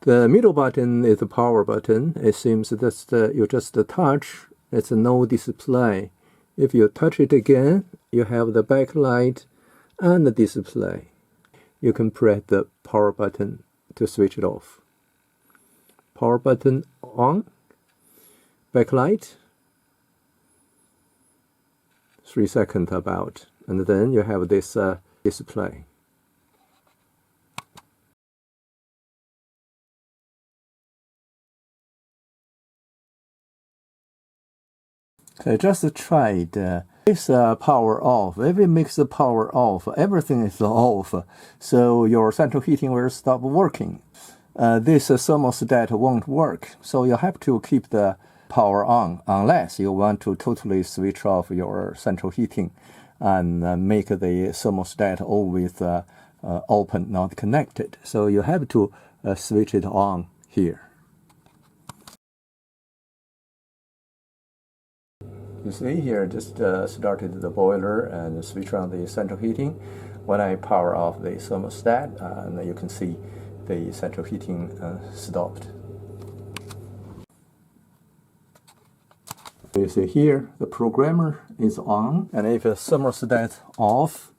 The middle button is the power button. It seems that you just touch, it's no display. If you touch it again, you have the backlight and the display. You can press the power button to switch it off. Power button on, backlight, 3 seconds about, and then you have this display. I just tried this power off. If it makes the power off, everything is off, so your central heating will stop working. This thermostat won't work, so you have to keep the power on unless you want to totally switch off your central heating and make the thermostat always open, not connected. So you have to switch it on here. You see here, just started the boiler and switch on the central heating. When I power off the thermostat, and you can see the central heating stopped. You see here, the programmer is on, and if the thermostat off,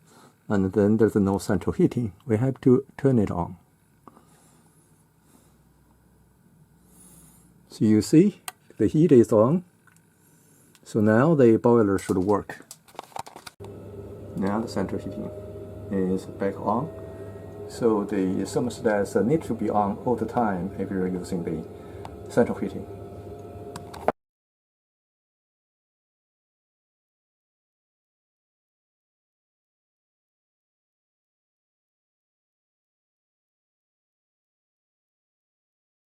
and then there's no central heating, we have to turn it on. So you see, the heat is on. So now the boiler should work. Now the central heating is back on. So the thermostats need to be on all the time if you're using the central heating.